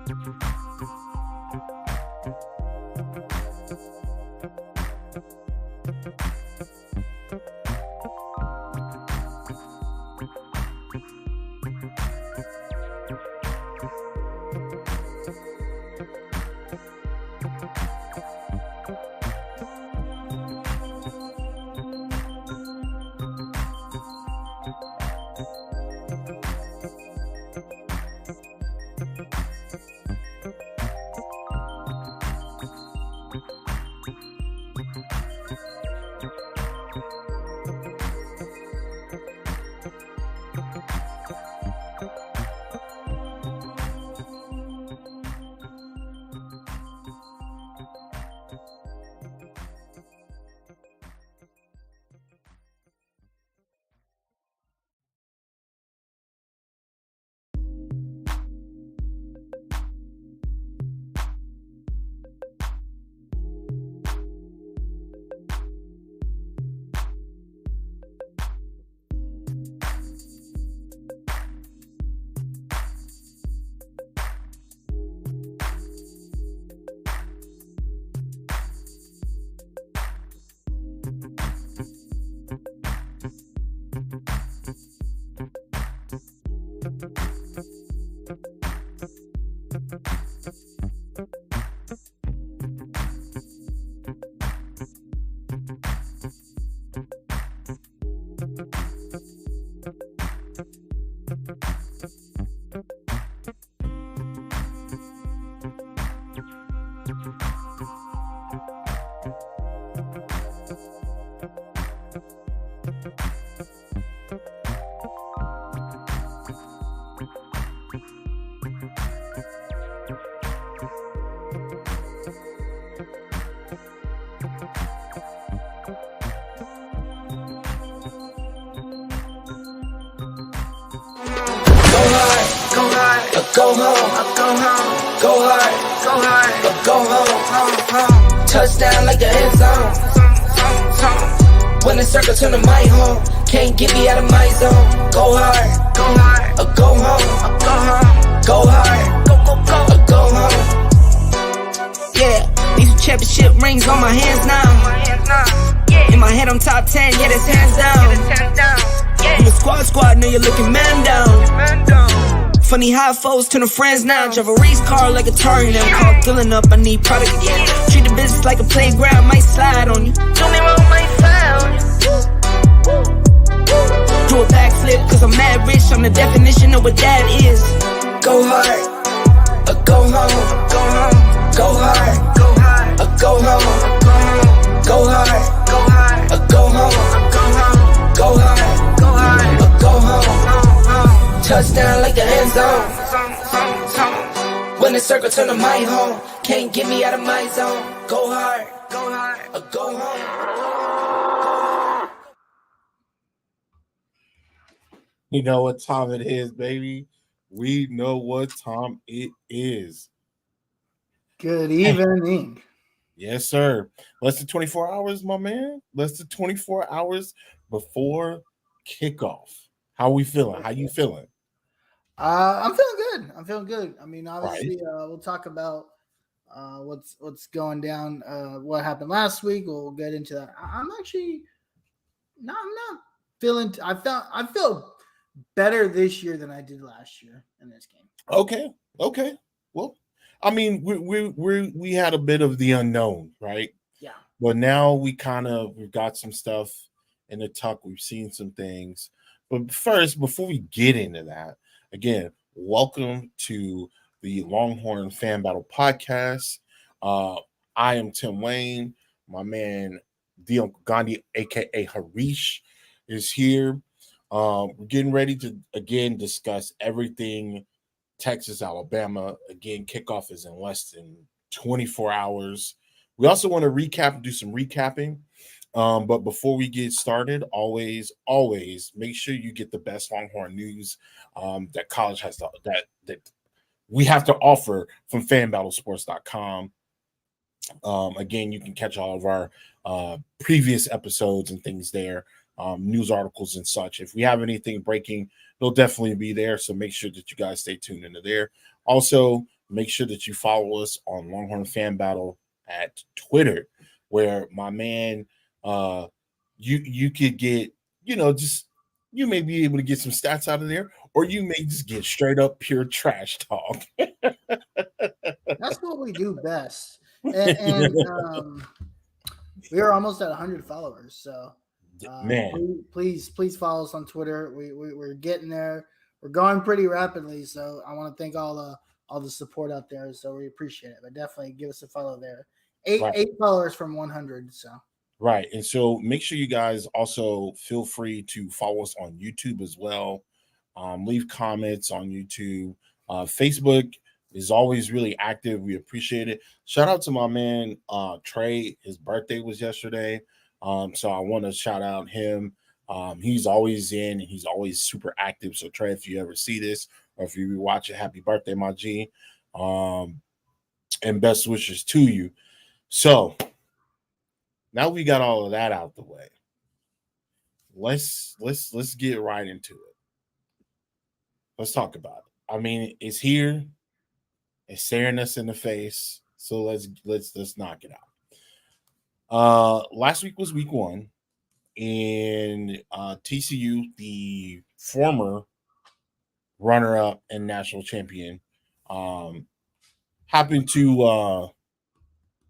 Go home, go hard, go home. Touchdown like the end zone. When the circle turn to my home, can't get me out of my zone. Go hard, go home, go hard, go home. Yeah, these championship rings on my hands now. In my head I'm top 10, yeah, that's hands down. You a squad, know you're looking man down. Funny how foes turn to friends now. Drive a race car like a Atari now. Call filling up, I need product again. Treat the business like a playground, might slide on you. Don't me wrong, might slide on you. Do a backflip, cause I'm mad rich. I'm the definition of what that is. Go hard, go home, go hard, go hard, go home, go hard, go home, go hard, go home. Touchdown like the end zone. When the circle turn to my home, can't get me out of my zone. Go hard, go home. You know what time it is, baby. We know what time it is. Good evening. Yes, sir. Less than 24 hours, my man. Less than 24 hours before kickoff. How we feeling? How you feeling? I'm feeling good. I mean, obviously, we'll talk about what's going down, what happened last week. We'll get into that. I'm actually I'm not feeling. I feel better this year than I did last year in this game. Okay. Well, I mean, we had a bit of the unknown, right? Yeah. But now we've got some stuff in the tuck. We've seen some things. But first, before we get into that, again, welcome to the Longhorn Fan Battle Podcast. I am Tim Wayne. My man, Dion Gandhi, a.k.a. Harish, is here. We're getting ready to, again, discuss everything Texas-Alabama. Again, kickoff is in less than 24 hours. We also want to do some recapping. But before we get started, always make sure you get the best Longhorn news that college has that we have to offer from fanbattlesports.com. Again, you can catch all of our previous episodes and things there, news articles and such. If we have anything breaking, it'll definitely be there. So make sure that you guys stay tuned into there. Also, make sure that you follow us on Longhorn Fan Battle at Twitter, where my man, you could get, just you may be able to get some stats out of there, or you may just get straight up pure trash talk. That's what we do best. And we are almost at 100 followers. So Man, please follow us on Twitter. We're getting there. We're going pretty rapidly. So I want to thank all the support out there. So we appreciate it. But definitely give us a follow there. right. Eight followers from 100. So Right. And so make sure you guys also feel free to follow us on YouTube as well. Leave comments on YouTube. Facebook is always really active. We appreciate it. Shout out to my man Trey. His birthday was yesterday. So I want to shout out him. He's always in and he's always super active. So Trey, if you ever see this or if you watch it, happy birthday, my G. And best wishes to you. So now we got all of that out the way. Let's get right into it. Let's talk about it. I mean, it's here. It's staring us in the face. So let's knock it out. Last week was week 1, and TCU, the former runner-up and national champion, happened to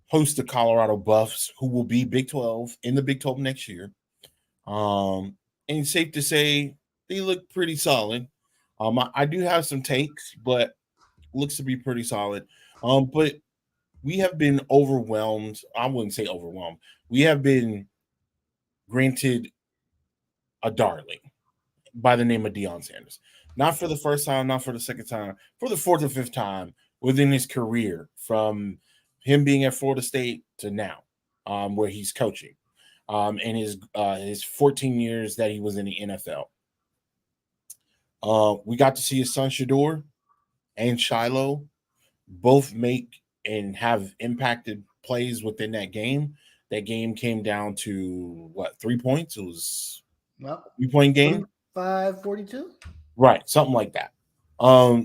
host the Colorado Buffs, who will be Big 12 in the Big 12 next year. And safe to say they look pretty solid. I do have some takes, but looks to be pretty solid. But we have been overwhelmed. I wouldn't say overwhelmed. We have been granted a darling by the name of Deion Sanders. Not for the first time, not for the second time, for the 4th or 5th time within his career, from him being at Florida State to now, where he's coaching, and his 14 years that he was in the NFL. We got to see his son Shador and Shiloh both make and have impacted plays within that game. That game came down to 3 points? It was a 3-point game. 5-42? Right, something like that.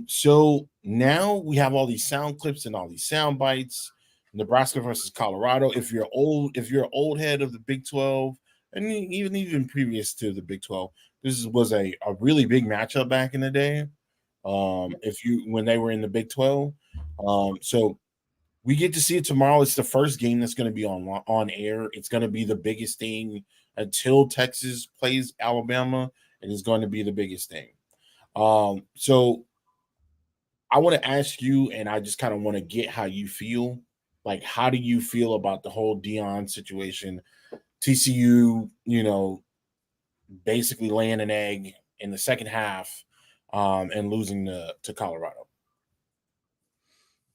So now we have all these sound clips and all these sound bites. Nebraska versus Colorado. If you're an old head of the Big 12, and even previous to the Big 12, this was a really big matchup back in the day. When they were in the Big 12. So we get to see it tomorrow. It's the first game that's going to be on air. It's going to be the biggest thing until Texas plays Alabama. It is going to be the biggest thing. So I want to ask you, and I just kind of want to get how you feel. Like, how do you feel about the whole Deion situation? TCU, basically laying an egg in the second half, and losing to Colorado.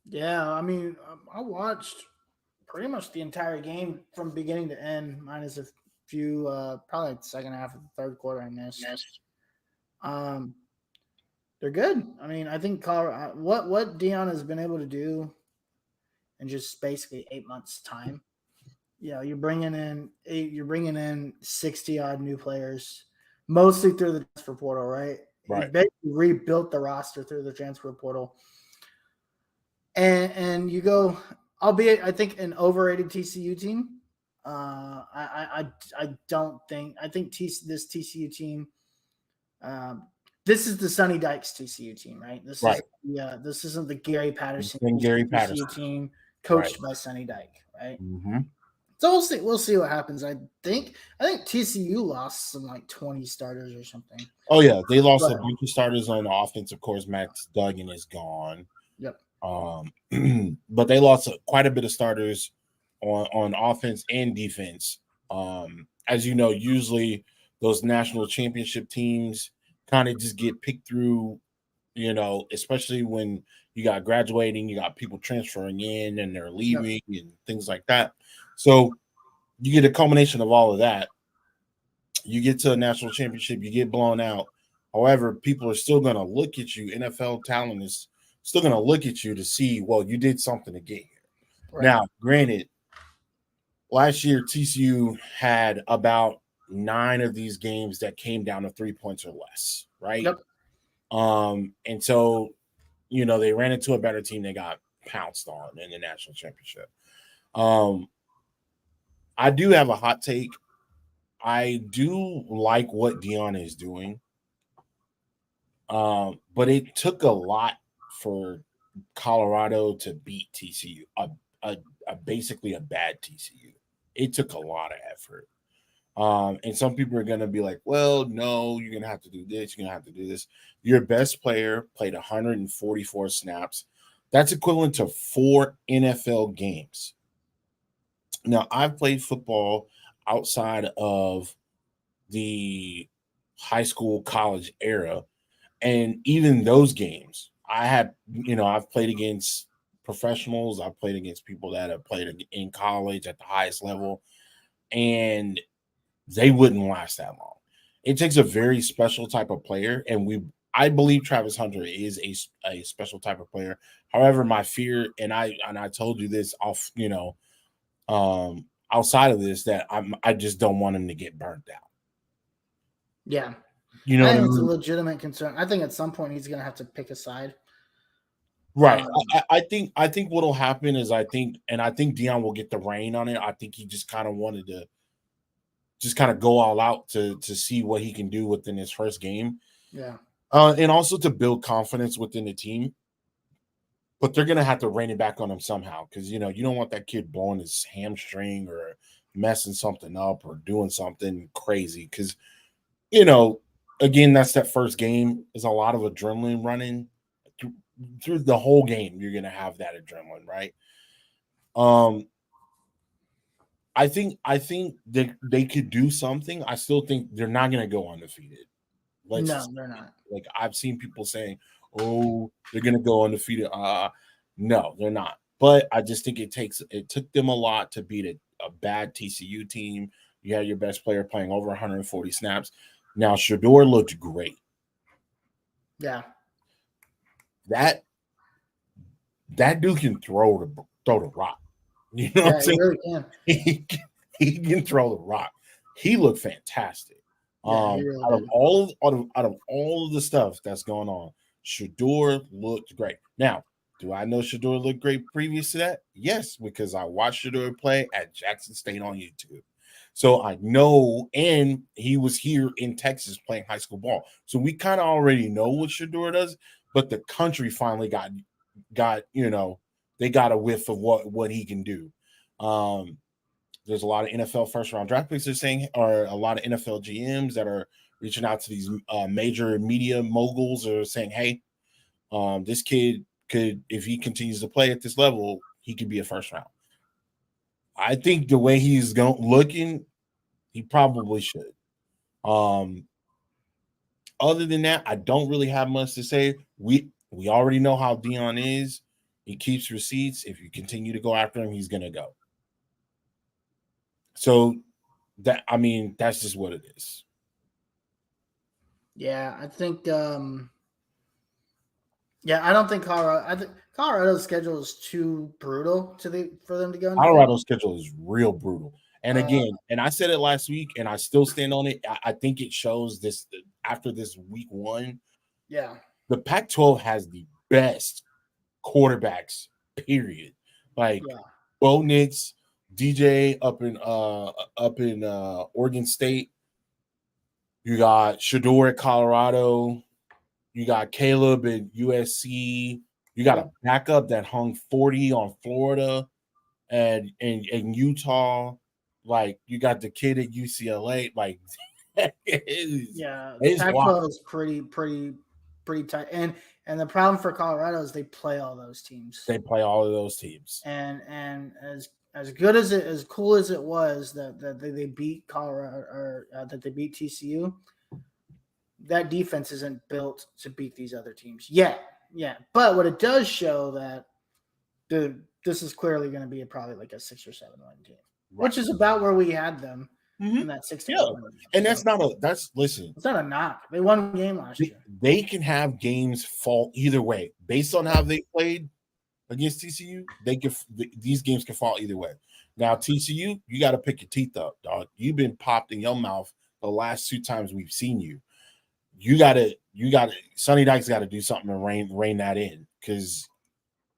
Yeah, I mean, I watched pretty much the entire game from beginning to end, minus a few, probably the second half of the third quarter I missed. They're good. I mean, I think Colorado, what Deion has been able to do in just basically 8 months' time. You're bringing in 60 odd new players, mostly through the transfer portal, right? Right. You basically rebuilt the roster through the transfer portal. And you go, albeit I think an overrated TCU team. I think this TCU team. This is the Sonny Dykes TCU team, right? This isn't the Gary Patterson TCU team coached by Sonny Dyke, right? Mm-hmm. So we'll see what happens. I think TCU lost some 20 starters or something. Oh yeah, they lost a bunch of starters on offense. Of course, Max Duggan is gone. Yep. But they lost quite a bit of starters on offense and defense. As you know, usually those national championship teams kind of just get picked through, especially when you got graduating, you got people transferring in and they're leaving and things like that. So you get a culmination of all of that. You get to a national championship, you get blown out. However, people are still going to look at you. NFL talent is still going to look at you to see, well, you did something to get here. Right. Now, granted, last year TCU had about 9 of these games that came down to 3 points or less, right? Yep. And so they ran into a better team. They got pounced on in the national championship. I do have a hot take. I do like what Deion is doing. But it took a lot for Colorado to beat TCU, basically a bad TCU. It took a lot of effort. And some people are going to be like, well, no, you're going to have to do this. You're going to have to do this. Your best player played 144 snaps. That's equivalent to 4 NFL games. Now, I've played football outside of the high school, college era. And even those games, I've played against professionals. I've played against people that have played in college at the highest level. And they wouldn't last that long. It takes a very special type of player, and I believe Travis Hunter is a special type of player. However, my fear, and I told you this off, outside of this, that I just don't want him to get burnt out. Yeah, I think it's a legitimate concern. I think at some point he's going to have to pick a side. Right. I think what'll happen is I think Deion will get the rein on it. I think he just kind of wanted to go all out to see what he can do within his first game. Yeah. And also to build confidence within the team. But they're going to have to rein it back on him somehow because, you don't want that kid blowing his hamstring or messing something up or doing something crazy because, again, that's that first game is a lot of adrenaline running through the whole game. You're going to have that adrenaline, right? I think they could do something. I still think they're not going to go undefeated. No, they're not. Like I've seen people saying, "Oh, they're going to go undefeated." No, they're not. But I just think it took them a lot to beat a bad TCU team. You had your best player playing over 140 snaps. Now Shedeur looked great. Yeah. That dude can throw the rock. You know what I'm saying? Really can. He can throw the rock. He looked fantastic. Yeah, really out of all of the stuff that's going on, Shedeur looked great. Now, do I know Shedeur looked great previous to that? Yes, because I watched Shedeur play at Jackson State on YouTube. So I know, and he was here in Texas playing high school ball. So we kind of already know what Shedeur does, but the country finally got they got a whiff of what he can do. There's a lot of NFL first round draft picks they're saying, or a lot of NFL GMs that are reaching out to these major media moguls are saying, hey, this kid could, if he continues to play at this level, he could be a first round. I think the way he's looking, he probably should. Other than that, I don't really have much to say. We already know how Deion is. He keeps receipts. If you continue to go after him, he's going to go. So that's just what it is. Yeah, I think I don't think Colorado. I think Colorado's schedule is too brutal for them to go. Colorado's schedule is real brutal. And again, and I said it last week, and I still stand on it. I think it shows this after this week 1. Yeah, the Pac-12 has the best quarterbacks. Period. Like Bo Nix, DJ up in Oregon State. You got Shedeur at Colorado. You got Caleb at USC. You got a backup that hung 40 on Florida and Utah. Like you got the kid at UCLA. Like the Pac-12 is pretty tight. And the problem for Colorado is they play all those teams. They play all of those teams. And as good as as cool as it was that they beat Colorado or that they beat TCU, that defense isn't built to beat these other teams yet. Yeah. But what it does show that this is clearly going to be probably like a 6 or 7 win team, which is about where we had them in that 6 yeah. And it's not a knock. They won a game last year. They can have games fall either way based on how they played against TCU. These games can fall either way. Now TCU, you got to pick your teeth up, dog. You've been popped in your mouth the last 2 times we've seen you. You got to. Sonny Dykes got to do something to rein that in because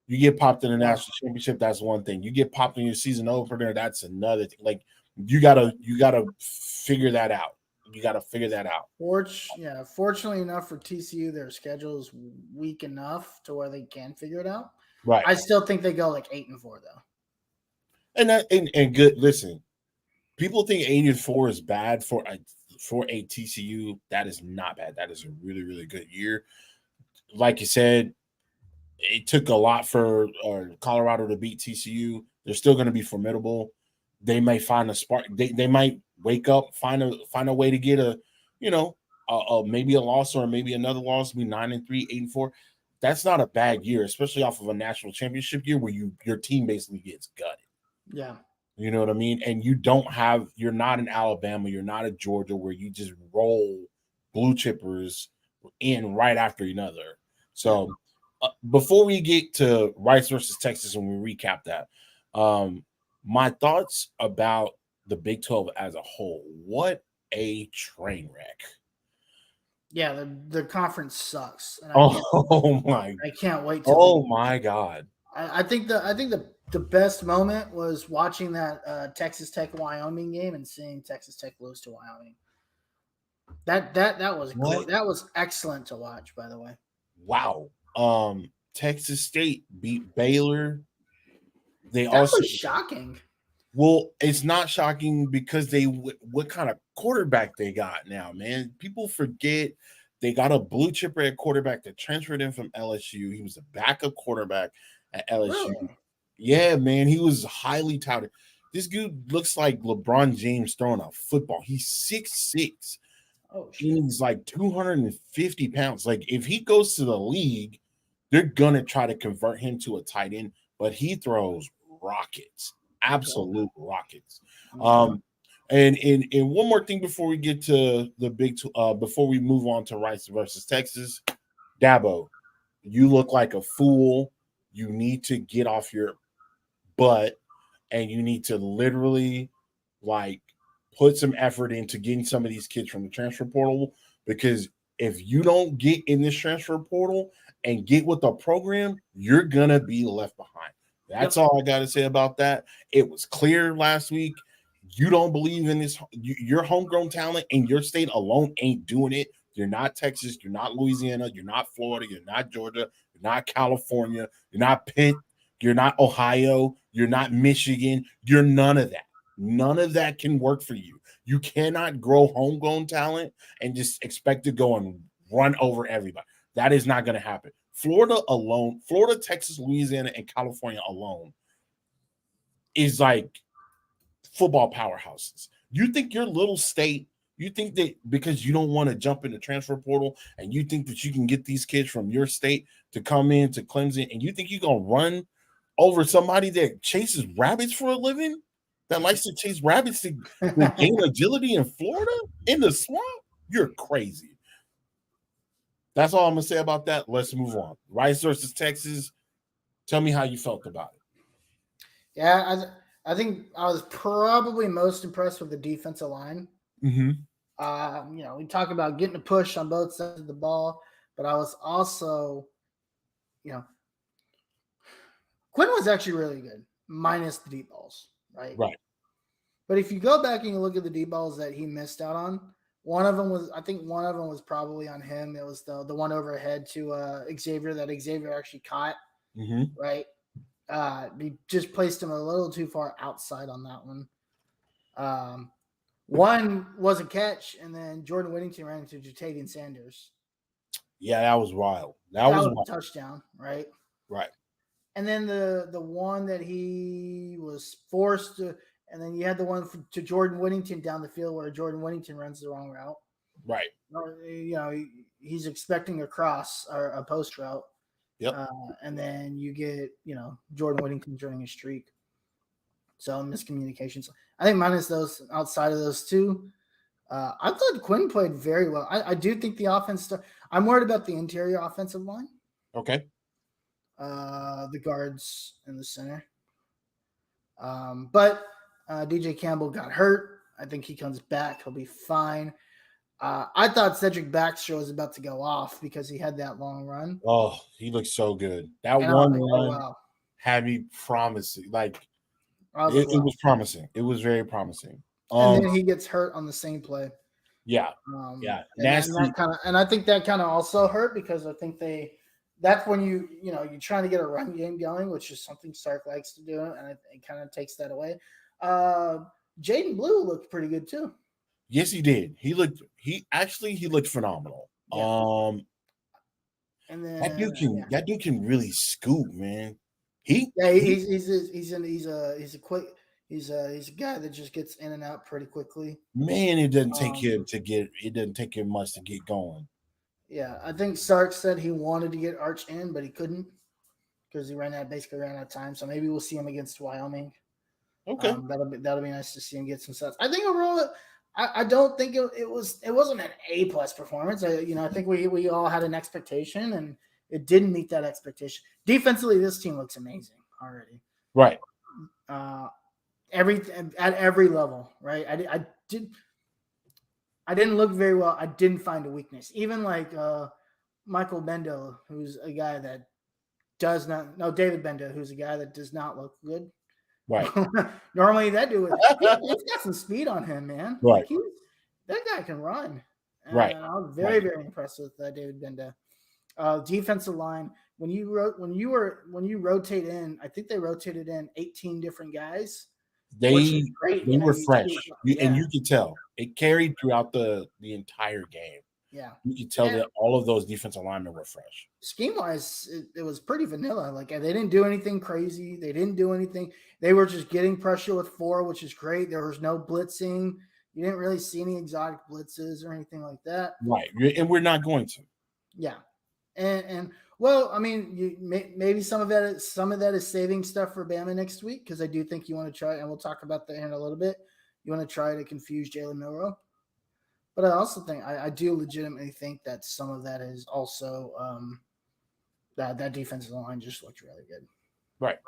you get popped in the national championship, that's one thing. You get popped in your season opener, that's another thing. Like you gotta figure that out. You gotta figure that out. Fortunately enough for TCU, their schedule is weak enough to where they can figure it out. Right. I still think they go like 8-4 though. And good. Listen, people think 8-4 is bad for a TCU. That is not bad. That is a really, really good year. Like you said, it took a lot for Colorado to beat TCU. They're still going to be formidable. They may find a spark. They might wake up, find a way to get maybe a loss or maybe another loss, be 9-3, 8-4. That's not a bad year, especially off of a national championship year where your team basically gets gutted. Yeah. You know what I mean? And you're not in Alabama, you're not at Georgia where you just roll blue chippers in right after another. So before we get to Rice versus Texas and we recap that, my thoughts about the Big 12 as a whole. What a train wreck. Yeah, the conference sucks. And I can't wait to my God. I think the best moment was watching that Texas Tech Wyoming game and seeing Texas Tech lose to Wyoming. That was good. That was excellent to watch, by the way. Wow. Texas State beat Baylor. That was shocking. Well, it's not shocking because what kind of quarterback they got now, man. People forget they got a blue chipper at quarterback that transferred in from LSU. He was a backup quarterback at LSU. Really? Yeah, man, he was highly touted. This dude looks like LeBron James throwing a football. He's 6'6". Oh, shit. He's like 250 pounds. Like, if he goes to the league, they're going to try to convert him to a tight end, but he throws rockets, absolute rockets. And one more thing before we get to the before we move on to Rice versus Texas, Dabo, you look like a fool. You need to get off your butt and you need to literally put some effort into getting some of these kids from the transfer portal, because if you don't get in this transfer portal and get with the program, you're going to be left behind. That's all I got to say about that. It was clear last week. You don't believe in this. Your homegrown talent in your state alone ain't doing it. You're not Texas. You're not Louisiana. You're not Florida. You're not Georgia. You're not California. You're not Pitt. You're not Ohio. You're not Michigan. You're none of that. None of that can work for you. You cannot grow homegrown talent and just expect to go and run over everybody. That is not going to happen. Florida alone, Florida, Texas, Louisiana, and California alone is like football powerhouses. You think your little state, you think that because you don't want to jump in the transfer portal and you think that you can get these kids from your state to come in to Clemson and you think you're going to run over somebody that chases rabbits for a living, that likes to chase rabbits to gain agility in Florida in the swamp? You're crazy. That's all I'm going to say about that. Let's move on. Rice versus Texas. Tell me how you felt about it. Yeah, I think I was probably most impressed with the defensive line. Mm-hmm. We talk about getting a push on both sides of the ball, but I was also, Quinn was actually really good, minus the deep balls, right? Right. But if you go back and you look at the deep balls that he missed out on, one of them was probably on him. It was the one overhead to Xavier that Xavier actually caught, right? He just placed him a little too far outside on that one. One was a catch, and then Jordan Whittington ran into Jatavian Sanders. Yeah, that was wild. That was a touchdown, right? Right. And then the one that he was forced to, and then you had the one to Jordan Whittington down the field where Jordan Whittington runs the wrong route. Right. He's expecting a cross or a post route. Yep. And then you get, Jordan Whittington during a streak. So miscommunications. I think minus those, outside of those two, I thought Quinn played very well. I do think the offense. I'm worried about the interior offensive line. Okay. The guards in the center. But DJ Campbell got hurt. I think he comes back. He'll be fine. I thought Cedric Baxter was about to go off because he had that long run. Oh, he looked so good. That And I was one like, oh, run wow. had me promising. Like I was like, it wow. was promising. It was very promising. And then he gets hurt on the same play. Yeah. And that kind of, and I think that kind of also hurt because I think that's when you're trying to get a run game going, which is something Sark likes to do, and it kind of takes that away. Jaden Blue looked pretty good too. Yes, he did. He looked phenomenal. Yeah. And then that dude can really scoop, man. He's a guy that just gets in and out pretty quickly. Man, it doesn't take him much to get going. Yeah, I think Sark said he wanted to get Arch in, but he couldn't because he basically ran out of time. So maybe we'll see him against Wyoming. Okay, that'll be nice to see him get some sets. I think overall, I don't think it wasn't an A+ performance. I think we all had an expectation and it didn't meet that expectation. Defensively, this team looks amazing already. Right. At every level, right? I didn't look very well. I didn't find a weakness. Even like Michael Bendo, who's a guy that David Bendo, who's a guy that does not look good. Right. Normally that dude, he's got some speed on him, man. Right. Like that guy can run. And right. I was very, very impressed with David Bendo. Defensive line, when you rotate in, I think they rotated in 18 different guys. They were fresh, and you could tell it carried throughout the entire game. Yeah, you could tell that all of those defensive linemen were fresh. Scheme wise, it was pretty vanilla. Like they didn't do anything crazy. They didn't do anything. They were just getting pressure with 4, which is great. There was no blitzing. You didn't really see any exotic blitzes or anything like that. Right, and we're not going to. Yeah, and well, I mean, maybe some of that is saving stuff for Bama next week because I do think you want to try, and we'll talk about that in a little bit. You want to try to confuse Jalen Milroe, but I also think I do legitimately think that some of that is also that defensive line just looked really good. Right.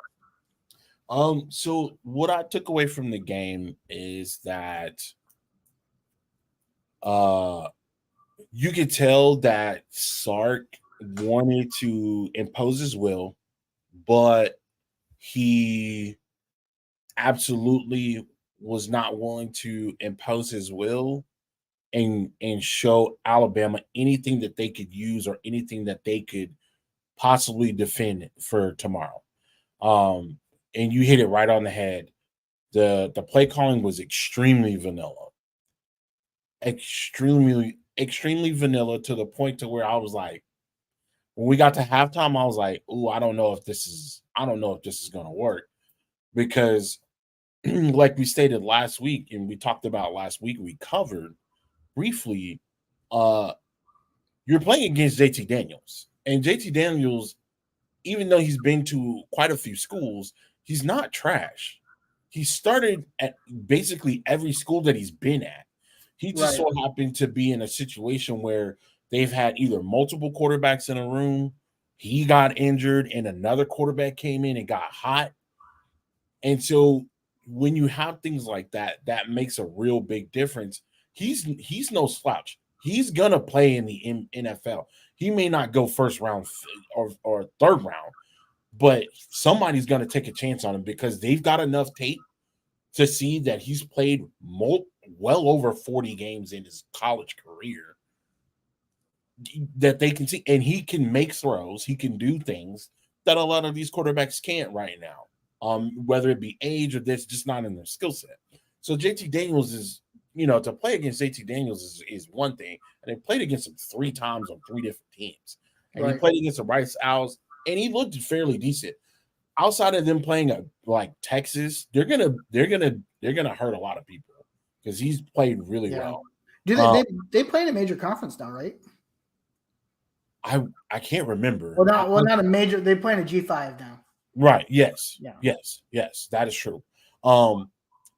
So what I took away from the game is that you could tell that Sark wanted to impose his will, but he absolutely was not willing to impose his will and show Alabama anything that they could use or anything that they could possibly defend for tomorrow. And you hit it right on the head. The play calling was extremely vanilla. Extremely vanilla to the point to where I was like, when we got to halftime, I was like, "Ooh, I don't know if this is going to work," because, like we stated last week, and we talked about last week, we covered briefly. You're playing against JT Daniels, and JT Daniels, even though he's been to quite a few schools, he's not trash. He started at basically every school that he's been at. He just so happened to be in a situation where they've had either multiple quarterbacks in a room, he got injured, and another quarterback came in and got hot. And so when you have things like that, that makes a real big difference. He's no slouch. He's gonna play in the NFL. He may not go first round or third round, but somebody's gonna take a chance on him because they've got enough tape to see that he's played well over 40 games in his college career that they can see, and he can make throws. He can do things that a lot of these quarterbacks can't right now. Whether it be age or this, just not in their skill set. So JT Daniels is, to play against JT Daniels is one thing, and they played against him 3 times on 3 different teams, and he played against the Rice Owls, and he looked fairly decent. Outside of them playing like Texas, they're gonna hurt a lot of people because he's played really well. Do they play in a major conference now, right? I can't remember. Well, not a major. They play in a G5 now. Right. Yes. Yeah. Yes. That is true.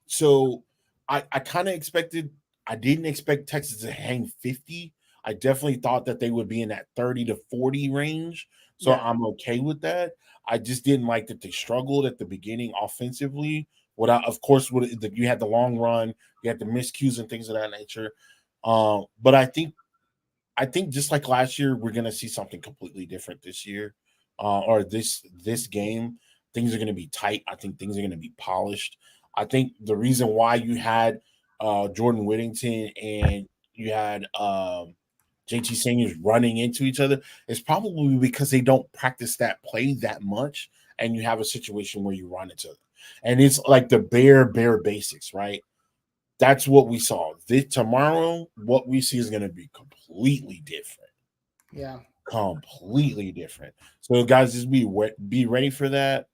So I kind of expected. I didn't expect Texas to hang 50. I definitely thought that they would be in that 30 to 40 range. So I'm okay with that. I just didn't like that they struggled at the beginning offensively. You had the long run, you had the miscues and things of that nature. But I think just like last year, we're gonna see something completely different this year, or this game. Things are gonna be tight. I think things are gonna be polished. I think the reason why you had Jordan Whittington and you had JT Seniors running into each other is probably because they don't practice that play that much, and you have a situation where you run into them, and it's like the bare basics, right? That's what we saw. Tomorrow, what we see is going to be completely different. Yeah, completely different. So, guys, just be ready for that.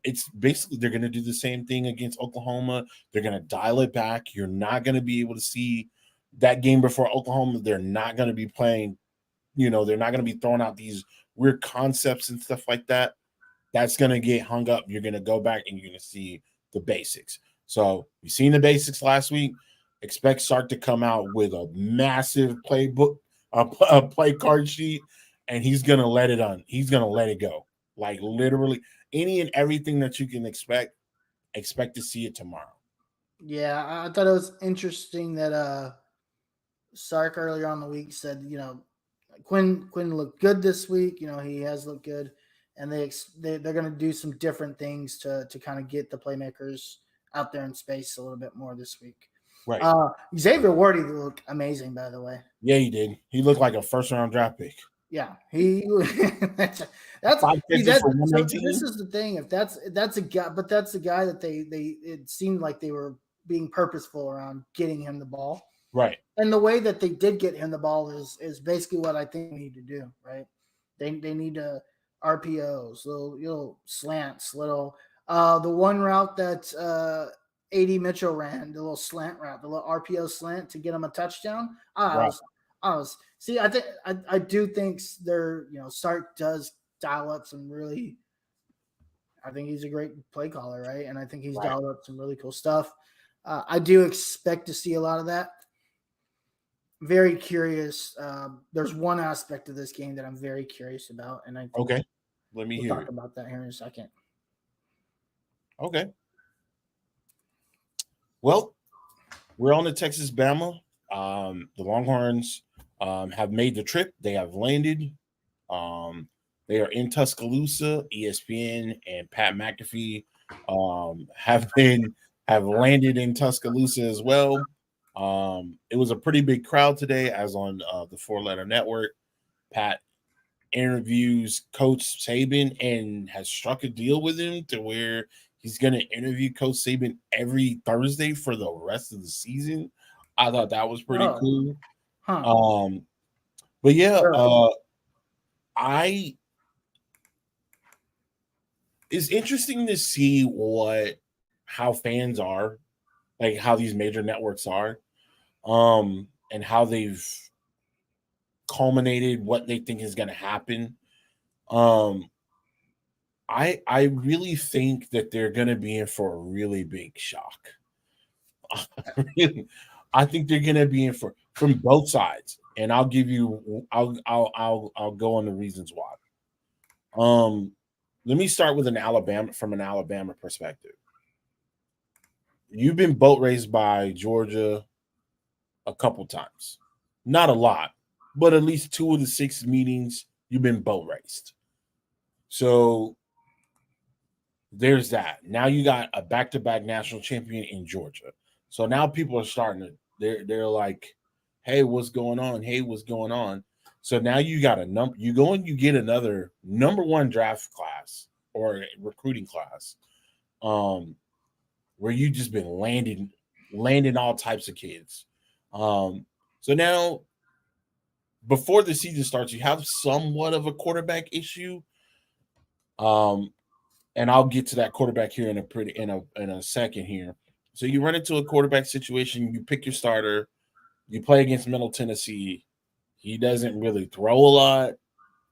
It's basically they're going to do the same thing against Oklahoma. They're going to dial it back. You're not going to be able to see that game before Oklahoma. They're not going to be playing. They're not going to be throwing out these weird concepts and stuff like that. That's going to get hung up. You're going to go back and you're going to see the basics. So we seen the basics last week. Expect Sark to come out with a massive playbook, a play card sheet, and he's going to let it on. He's going to let it go. Like literally any and everything that you can expect to see it tomorrow. Yeah, I thought it was interesting that Sark earlier on the week said, Quinn looked good this week. He has looked good, and they're going to do some different things to kind of get the playmakers out there in space a little bit more this week. Right. Xavier Wardy looked amazing, by the way. Yeah, he did. He looked like a first-round draft pick. Yeah, he. This is the thing. If that's a guy, but that's a guy that they it seemed like they were being purposeful around getting him the ball. Right. And the way that they did get him the ball is basically what I think we need to do, right? They need to RPOs, little slants, little the one route that AD Mitchell ran, the little slant route, the little RPO slant to get him a touchdown. I do think Sark does dial up some really. I think he's a great play caller, right? And I think he's dialed up some really cool stuff. I do expect to see a lot of that. Very curious. There's one aspect of this game that I'm very curious about, and I think let me talk about that here in a second. Okay. Well, we're on the Texas-Bama. The Longhorns have made the trip. They have landed. They are in Tuscaloosa. ESPN and Pat McAfee have landed in Tuscaloosa as well. It was a pretty big crowd today, as on the Four Letter Network. Pat interviews Coach Saban and has struck a deal with him to where he's going to interview Coach Saban every Thursday for the rest of the season. I thought that was pretty cool. Huh. But yeah, it's interesting to see how fans are, like how these major networks are, and how they've culminated what they think is going to happen. I really think that they're going to be in for a really big shock. I think they're going to be in from both sides, and I'll go on the reasons why. Let me start with from an Alabama perspective. You've been boat raced by Georgia a couple times, not a lot, but at least 2 of the 6 meetings you've been boat raced. So there's that. Now you got a back-to-back national champion in Georgia. So now people are starting to they're like, hey, what's going on? Hey, what's going on? So now you got you go and you get another number 1 draft class or recruiting class, where you just been landing all types of kids. So now before the season starts, you have somewhat of a quarterback issue. And I'll get to that quarterback here in a second here. So you run into a quarterback situation, you pick your starter, you play against Middle Tennessee. He doesn't really throw a lot.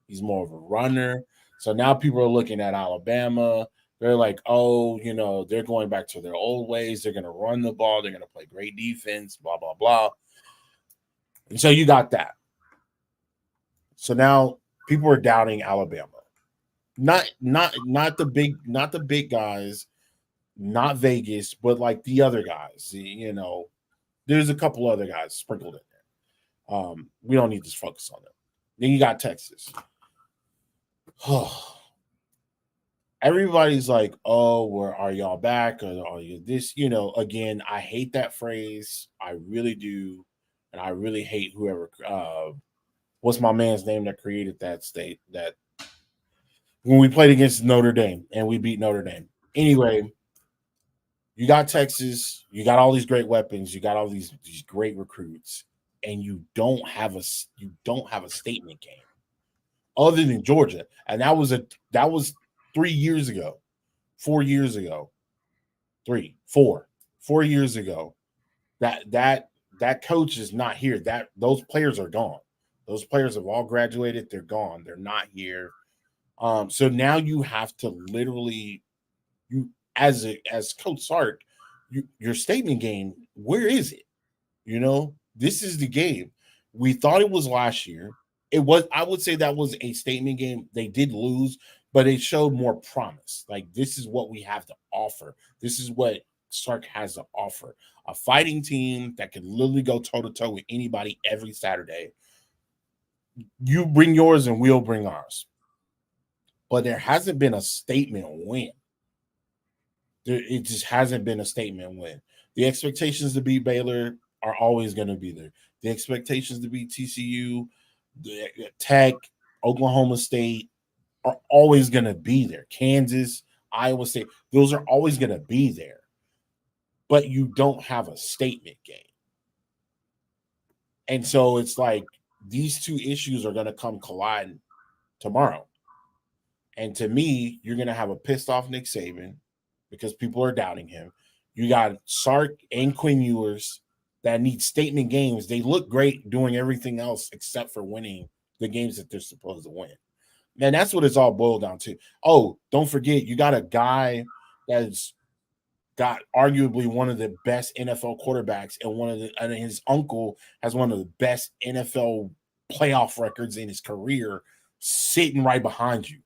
He's more of a runner. So now people are looking at Alabama. They're like, they're going back to their old ways. They're going to run the ball. They're going to play great defense, blah, blah, blah. And so you got that. So now people are doubting Alabama. Not the big guys, not Vegas, but like the other guys. There's a couple other guys sprinkled in there. We don't need to focus on them. Then you got Texas. Everybody's like, "Oh, where are y'all back? Or are you this?" Again, I hate that phrase. I really do, and I really hate whoever. What's my man's name that created that state? That when we played against Notre Dame and we beat Notre Dame. Anyway, you got Texas. You got all these great weapons. You got all these great recruits, and you don't have a statement game other than Georgia, and that was 3 years ago, 4 years ago, 4 years ago. That coach is not here. Those players are gone. Those players have all graduated. They're gone. They're not here. So now you have to literally, as Coach Sark, your statement game. Where is it? This is the game. We thought it was last year. It was. I would say that was a statement game. They did lose, but it showed more promise. Like, this is what we have to offer. This is what Sark has to offer. A fighting team that can literally go toe-to-toe with anybody every Saturday. You bring yours and we'll bring ours. But there hasn't been a statement win. It just hasn't been a statement win. The expectations to beat Baylor are always going to be there. The expectations to beat TCU, Tech, Oklahoma State are always going to be there. Kansas, Iowa State, those are always going to be there. But you don't have a statement game. And so it's like these two issues are going to come collide tomorrow. And to me, you're going to have a pissed off Nick Saban because people are doubting him. You got Sark and Quinn Ewers that need statement games. They look great doing everything else except for winning the games that they're supposed to win. Man, that's what it's all boiled down to. Oh, don't forget, you got a guy that's got arguably one of the best NFL quarterbacks, and his uncle has one of the best NFL playoff records in his career sitting right behind you.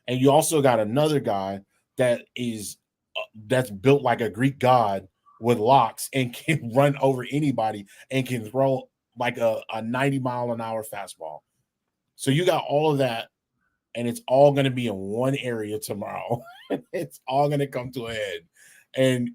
And you also got another guy that's built like a Greek god with locks and can run over anybody and can throw like a 90-mile-an-hour fastball. So you got all of that, and it's all going to be in one area tomorrow. It's all going to come to a head. And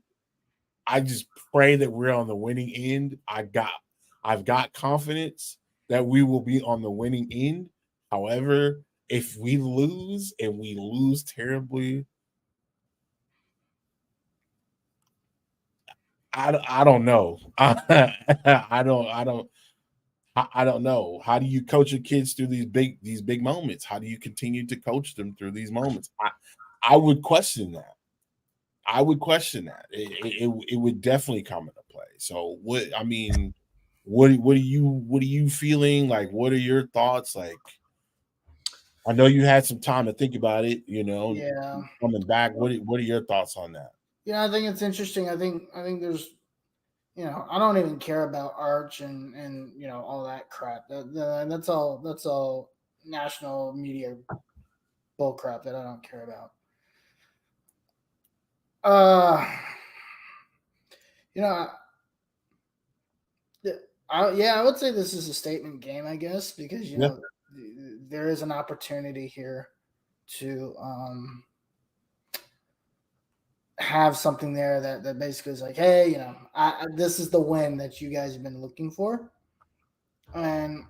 I just pray that we're on the winning end. I've got confidence that we will be on the winning end. However, if we lose and we lose terribly, I don't know. I don't know. How do you coach your kids through these big moments? How do you continue to coach them through these moments? I would question that. It would definitely come into play. So what are you feeling? Like, what are your thoughts? Like, I know you had some time to think about it, Yeah. Coming back. What are your thoughts on that? Yeah, I think it's interesting. I think there's, I don't even care about Arch and all that crap. That's all national media bull crap that I don't care about. I would say this is a statement game, I guess, because there is an opportunity here to have something there that basically is like, hey, this is the win that you guys have been looking for, and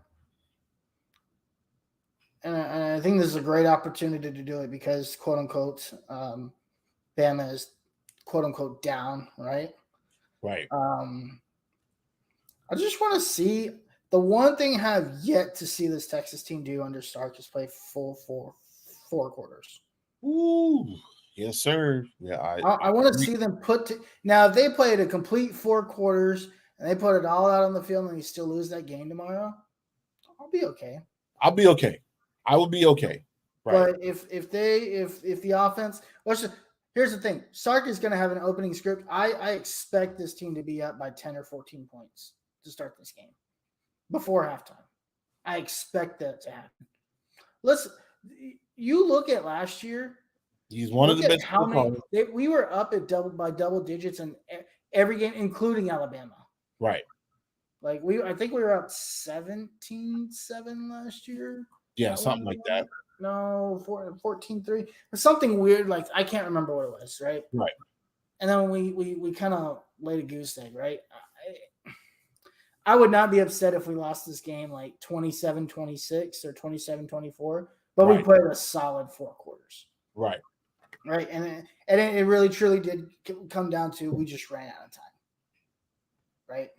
I think this is a great opportunity to do it because, quote unquote, Bama is quote unquote down, right? Right. I just want to see the one thing I have yet to see this Texas team do under Stark is play full four quarters. Ooh, yes, sir. Yeah, I want to see them now. If they played a complete 4 quarters and they put it all out on the field and you still lose that game tomorrow, I'll be okay. I'll be okay. I will be okay. Right. But if the offense, here's the thing: Sark is going to have an opening script. I expect this team to be up by 10 or 14 points to start this game before halftime. I expect that to happen. You look at last year. He's one of the best. How many we were up by double digits in every game, including Alabama. Right. Like I think we were up 17-7 last year. Yeah, something like that. No, 14-3. Something weird. Like I can't remember what it was. Right. Right. And then we kind of laid a goose egg. Right. I would not be upset if we lost this game like 27-26 or 27-24, but we played a solid 4 quarters. Right. Right. And it really truly did come down to we just ran out of time. Right.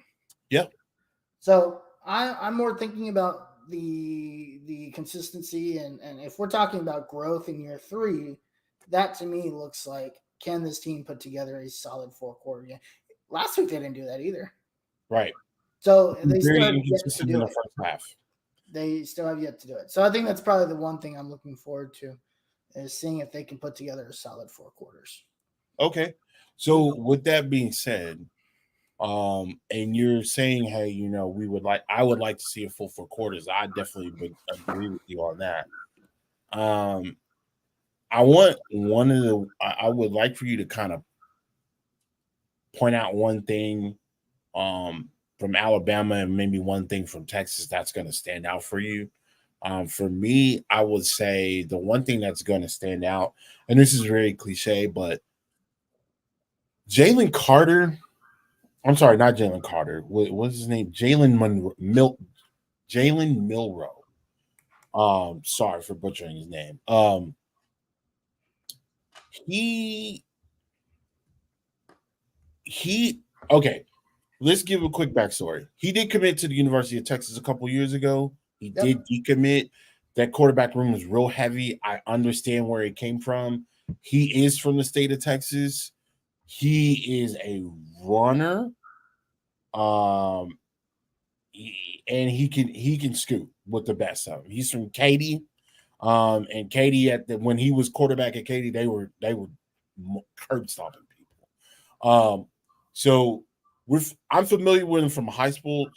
Yeah. So I'm more thinking about the consistency and if we're talking about growth in year 3, that to me looks like, can this team put together a solid 4 quarter game? Last week they didn't do that either. Right. So they still very have yet inconsistent to in do the it. first half. They still have yet to do it. So I think that's probably the one thing I'm looking forward to is seeing if they can put together a solid 4 quarters. Okay. So with that being said, and you're saying, hey, you know, I would like to see a full 4 quarters. I definitely would agree with you on that. I would like for you to kind of point out one thing from Alabama and maybe one thing from Texas that's going to stand out for you. For me, I would say the one thing that's going to stand out, and this is very cliche, but Jalen Carter. I'm sorry, not Jalen Carter. What's his name? Jalen Milroe. Sorry for butchering his name. He okay. Let's give a quick backstory. He did commit to the University of Texas a couple years ago. He did decommit. That quarterback room was real heavy. I understand where it came from. He is from the state of Texas. He is a runner. And he can scoot with the best of them. He's from Katy. And Katy when he was quarterback at Katy, they were curb stomping people. So I'm familiar with him from a high school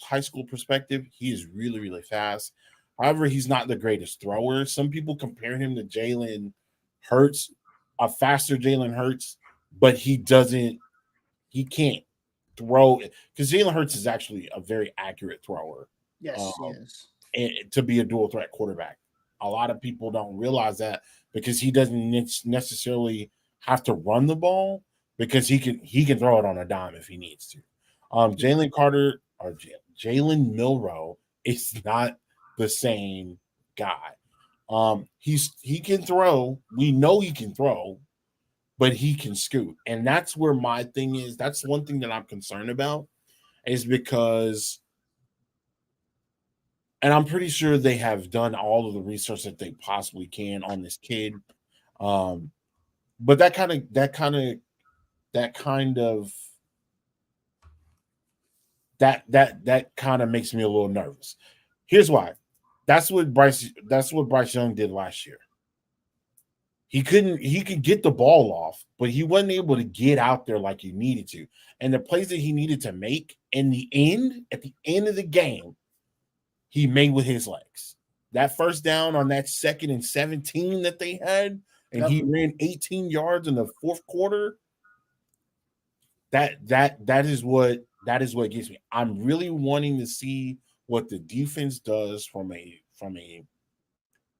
perspective. He is really, really fast. However, he's not the greatest thrower. Some people compare him to Jalen Hurts, a faster Jalen Hurts, but he can't throw because Jalen Hurts is actually a very accurate thrower. Yes, he is. And to be a dual threat quarterback. A lot of people don't realize that because he doesn't necessarily have to run the ball because he can throw it on a dime if he needs to. Jalen Carter or Jalen Milroe is not the same guy. He can throw. We know he can throw, but he can scoot. And that's where my thing is. That's one thing that I'm concerned about is because, and I'm pretty sure they have done all of the research that they possibly can on this kid. But that kind of makes me a little nervous. Here's why. That's what Bryce Young did last year. He could get the ball off, but he wasn't able to get out there like he needed to. And the plays that he needed to make at the end of the game, he made with his legs. That first down on that 2nd and 17 that they had, and he ran 18 yards in the 4th quarter. That is what gets me. I'm really wanting to see what the defense does from a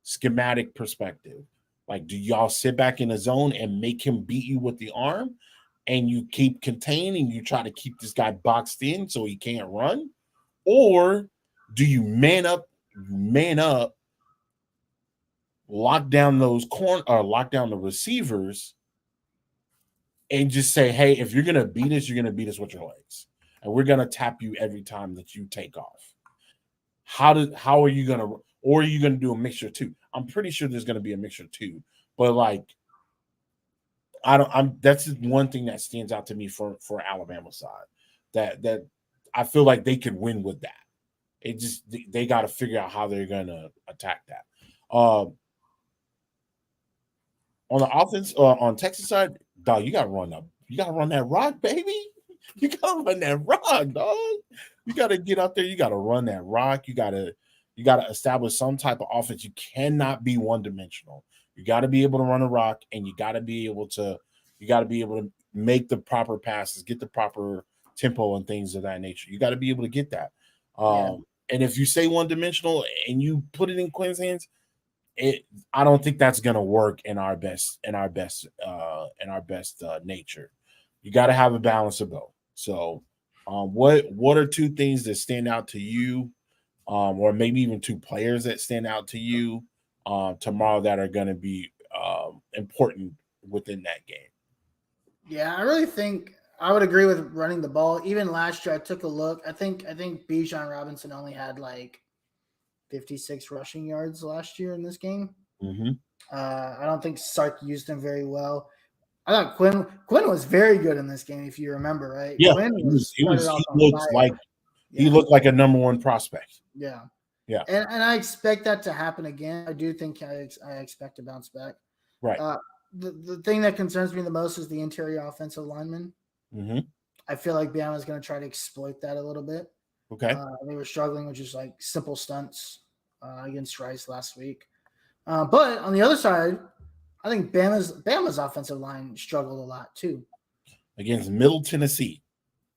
schematic perspective. Like, do y'all sit back in the zone and make him beat you with the arm, and you keep containing, you try to keep this guy boxed in so he can't run, or do you man up, lock down the receivers, and just say, hey, if you're gonna beat us, you're gonna beat us with your legs, and we're gonna tap you every time that you take off. How are you gonna, or are you gonna do a mixture too? I'm pretty sure there's gonna be a mixture too, but like, that's one thing that stands out to me for Alabama side that I feel like they could win with that. It just they got to figure out how they're gonna attack that. On the offense, on Texas side, dog, you gotta run that rock, baby. You gotta run that rock, dog. You gotta get out there. You gotta run that rock. You gotta establish some type of offense. You cannot be one dimensional. You gotta be able to run a rock, and you gotta be able to make the proper passes, get the proper tempo and things of that nature. You gotta be able to get that. And if you say one dimensional and you put it in Quinn's hands, I don't think that's gonna work in our best nature. You got to have a balance of both. So, what are two things that stand out to you, or maybe even two players that stand out to you tomorrow that are going to be important within that game? Yeah, I really think I would agree with running the ball. Even last year, I took a look. I think Bijan Robinson only had like 56 rushing yards last year in this game. Mm-hmm. I don't think Sark used him very well. I thought Quinn was very good in this game, if you remember, right? Yeah, Quinn he looked like a number one prospect. Yeah. Yeah. And I expect that to happen again. I do think I expect to bounce back. Right. The thing that concerns me the most is the interior offensive lineman. Mm-hmm. I feel like Bama is going to try to exploit that a little bit. Okay. They were struggling with just like simple stunts against Rice last week. But on the other side, I think Bama's offensive line struggled a lot too. Against Middle Tennessee.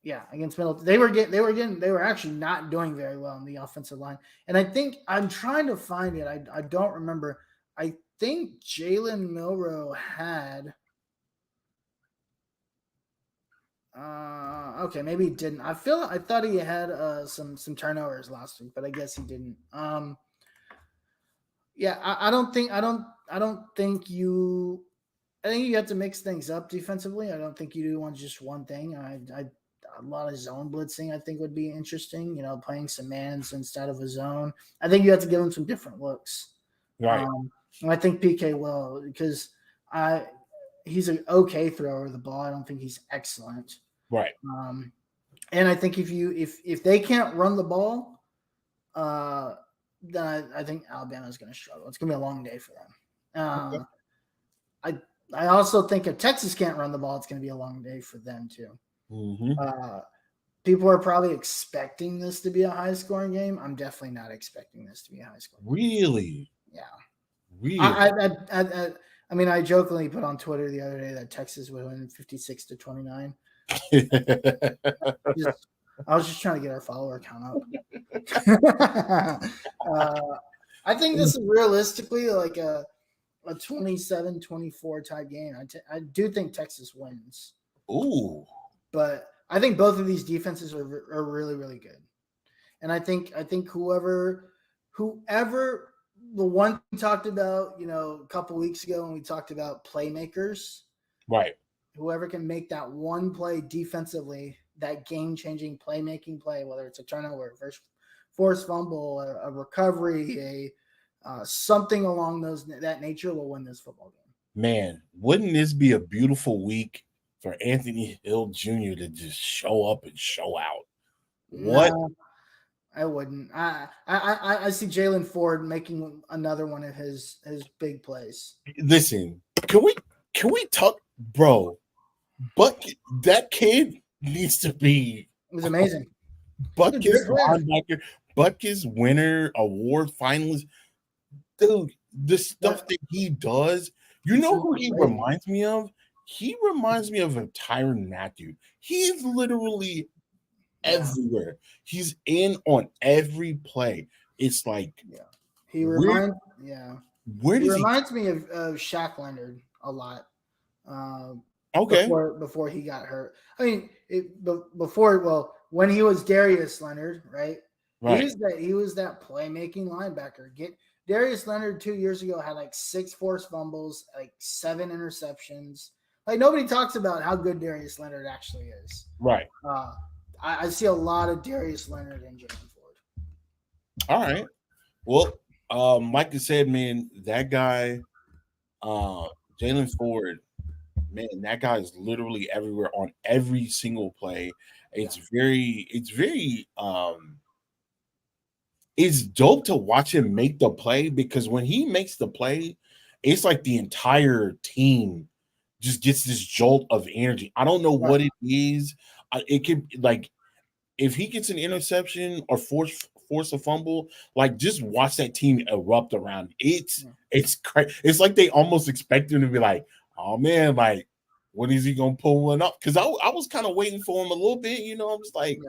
Yeah, against Middle. They were actually not doing very well on the offensive line. And I think I'm trying to find it. I don't remember. I think Jalen Milroe had okay, maybe he didn't. I thought he had some turnovers last week, but I guess he didn't. Yeah, I think you have to mix things up defensively. I don't think you do just one thing. A lot of zone blitzing I think would be interesting. You know, playing some mans instead of a zone. I think you have to give him some different looks. Right. And I think PK will because he's an okay thrower of the ball. I don't think he's excellent. Right. And I think if they can't run the ball, then I think Alabama is going to struggle. It's going to be a long day for them. Okay. I also think if Texas can't run the ball, it's going to be a long day for them too. Mm-hmm. People are probably expecting this to be a high-scoring game. I'm definitely not expecting this to be a high-scoring game. Really? Yeah. Really? I mean, I jokingly put on Twitter the other day that Texas would win 56-29. I was just trying to get our follower count up. I think this is realistically like a 27-24 type game. I do think Texas wins. Ooh. But I think both of these defenses are really, really good. And I think whoever the one we talked about, a couple weeks ago when we talked about playmakers, right? Whoever can make that one play defensively, that game-changing playmaking play, whether it's a turnover, forced fumble, a recovery, something along that nature, will win this football game. Man, wouldn't this be a beautiful week for Anthony Hill Jr. to just show up and show out? What? No, I wouldn't. I see Jalen Ford making another one of his big plays. Listen, can we talk, bro? But that kid needs to be. It was amazing. Butkus linebacker, Butkus winner, award finalist. Dude, the stuff that he does, you know who he reminds me of? He reminds me of a Tyrann Mathieu. He's literally everywhere. He's in on every play. It's like he reminds me of Shaq Leonard a lot. Okay. Before he got hurt. I mean, when he was Darius Leonard, right? Right. He was that playmaking linebacker. Darius Leonard 2 years ago had like 6 forced fumbles, like 7 interceptions. Like nobody talks about how good Darius Leonard actually is. Right. I see a lot of Darius Leonard and Jalen Ford. All right. Well, like you said, man, that guy, Jalen Ford, man, that guy is literally everywhere on every single play. It's dope to watch him make the play, because when he makes the play, it's like the entire team just gets this jolt of energy. I don't know what it is. It could, like, if he gets an interception or force a fumble, like, just watch that team erupt around. It's crazy. It's like they almost expect him to be like, oh man, like, when is he gonna pull one up? Because I was kind of waiting for him a little bit, I'm just like,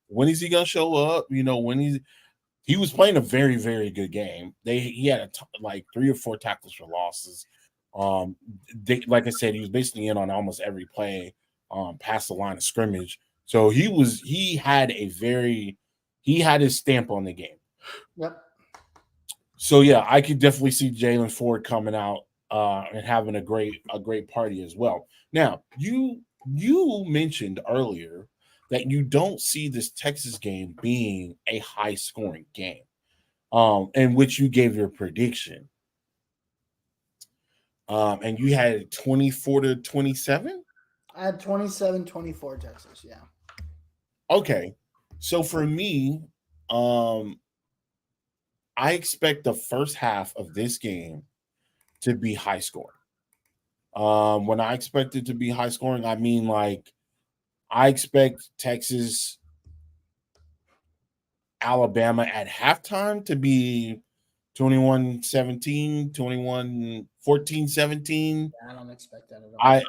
When is he gonna show up? When he was playing a very, very good game. He had like 3 or 4 tackles for losses. Like I said, he was basically in on almost every play, past the line of scrimmage. So he had his stamp on the game. Yep. So yeah, I could definitely see Jalen Ford coming out and having a great party as well. Now, you mentioned earlier that you don't see this Texas game being a high scoring game, in which you gave your prediction. And you had 24-27? I had 27-24 Texas, yeah. Okay. So for me, I expect the first half of this game to be high scoring. When I expect it to be high scoring, I mean like I expect Texas Alabama at halftime to be 21-17, 21-14-17. I don't expect that at all.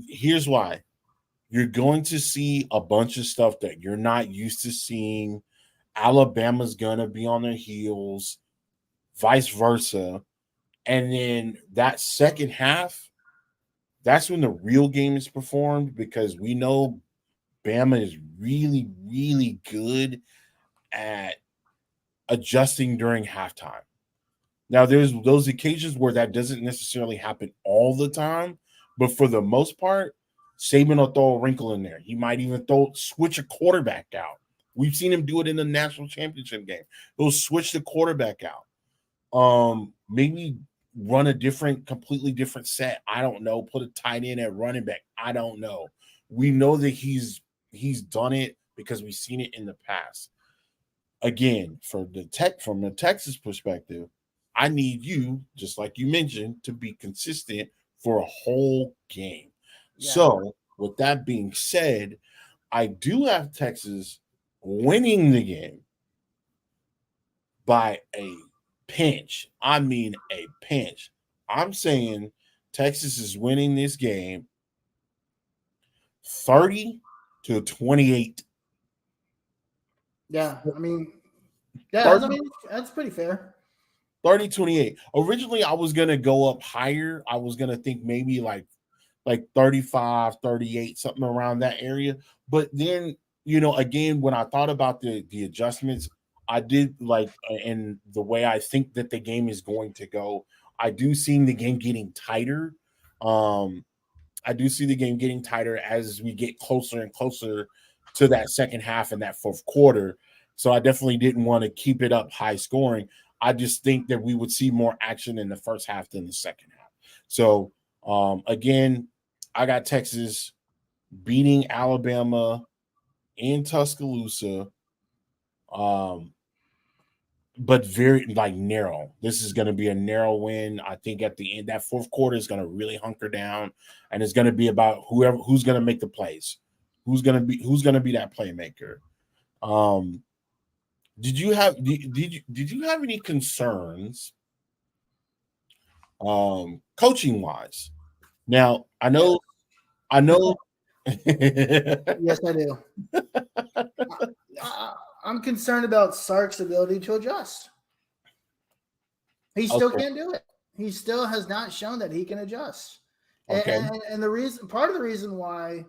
Here's why. You're going to see a bunch of stuff that you're not used to seeing. Alabama's gonna be on their heels, vice versa. And then that second half, that's when the real game is performed, because we know Bama is really, really good at adjusting during halftime. Now, there's those occasions where that doesn't necessarily happen all the time, but for the most part, Saban will throw a wrinkle in there. He might even switch a quarterback out. We've seen him do it in the national championship game. He'll switch the quarterback out. Maybe run a completely different set. I don't know. Put a tight end at running back. I don't know. We know that he's done it because we've seen it in the past. Again, from the Texas perspective, I need you, just like you mentioned, to be consistent for a whole game. Yeah. So, with that being said, I do have Texas winning the game by a pinch. I mean a pinch. I'm saying Texas is winning this game 30-28. Yeah, I mean, that's pretty fair. 30-28. Originally, I was going to go up higher. I was going to think maybe like 35, 38, something around that area. But then, again, when I thought about the adjustments, I did and the way I think that the game is going to go, I do see the game getting tighter. I do see the game getting tighter as we get closer and closer to that second half and that fourth quarter. So I definitely didn't want to keep it up high scoring. I just think that we would see more action in the first half than the second half. So, again, I got Texas beating Alabama in Tuscaloosa, but very narrow. This is going to be a narrow win. I think at the end, that fourth quarter is going to really hunker down, and it's going to be about who's going to make the plays, who's going to be that playmaker. Did you have any concerns coaching wise? Now, I know Yes, I do. I'm concerned about Sark's ability to adjust. He still can't do it. He still has not shown that he can adjust. Okay. And part of the reason why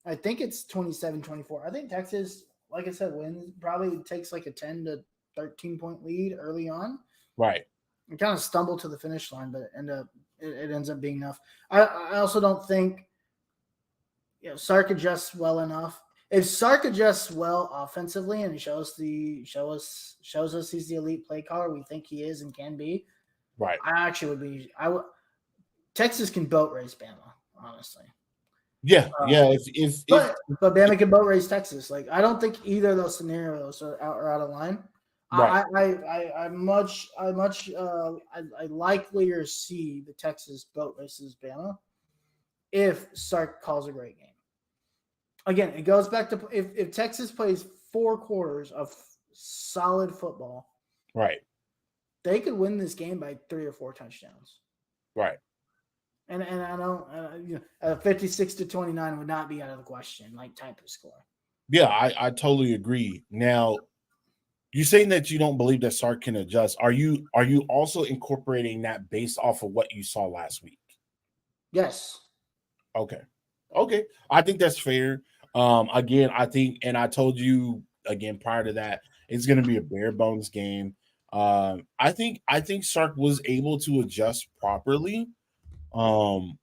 I think it's 27-24, I think Texas, like I said, wins, probably takes like a 10 to 13 point lead early on. Right. And kind of stumbled to the finish line, but it ends up being enough. I also don't think Sark adjusts well enough. If Sark adjusts well offensively and shows us he's the elite play caller we think he is and can be, right? Texas can boat race Bama, honestly. Yeah, yeah. But Bama can boat race Texas. Like, I don't think either of those scenarios are out of line. Right. I likelier see the Texas boat races Bama if Sark calls a great game. Again, it goes back to if Texas plays 4 quarters of solid football, right, they could win this game by 3 or 4 touchdowns. Right. And I don't 56-29 would not be out of the question, type of score. Yeah, I totally agree. Now, you're saying that you don't believe that Sark can adjust. Are you also incorporating that based off of what you saw last week? Yes. Okay. Okay. I think that's fair. Again, I think, and I told you again prior to that, it's gonna be a bare bones game. I think Sark was able to adjust properly. Um,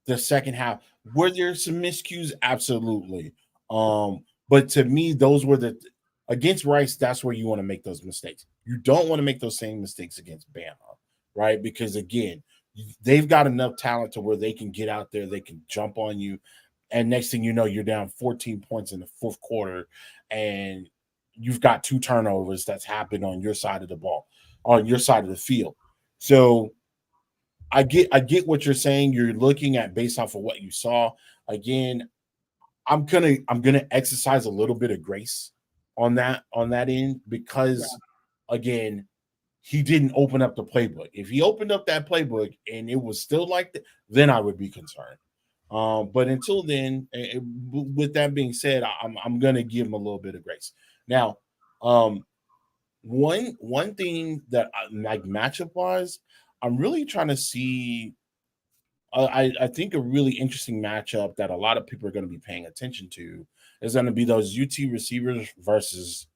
the second half. Were there some miscues? Absolutely. But to me, those were the against Rice, that's where you want to make those mistakes. You don't want to make those same mistakes against Bama, right? Because again, they've got enough talent to where they can get out there, they can jump on you, and next thing you know, you're down 14 points in the fourth quarter, and you've got two turnovers that's happened on your side of the ball, on your side of the field. So I get what you're saying. You're looking at based off of what you saw. Again, I'm gonna exercise a little bit of grace on that end Yeah. because again, he didn't open up the playbook. If he opened up that playbook and it was still like that, then I would be concerned. But until then, with that being said, I'm gonna give him a little bit of grace. Now, um, one thing that like matchup wise, I'm really trying to see I think a really interesting matchup that a lot of people are going to be paying attention to is going to be those UT receivers versus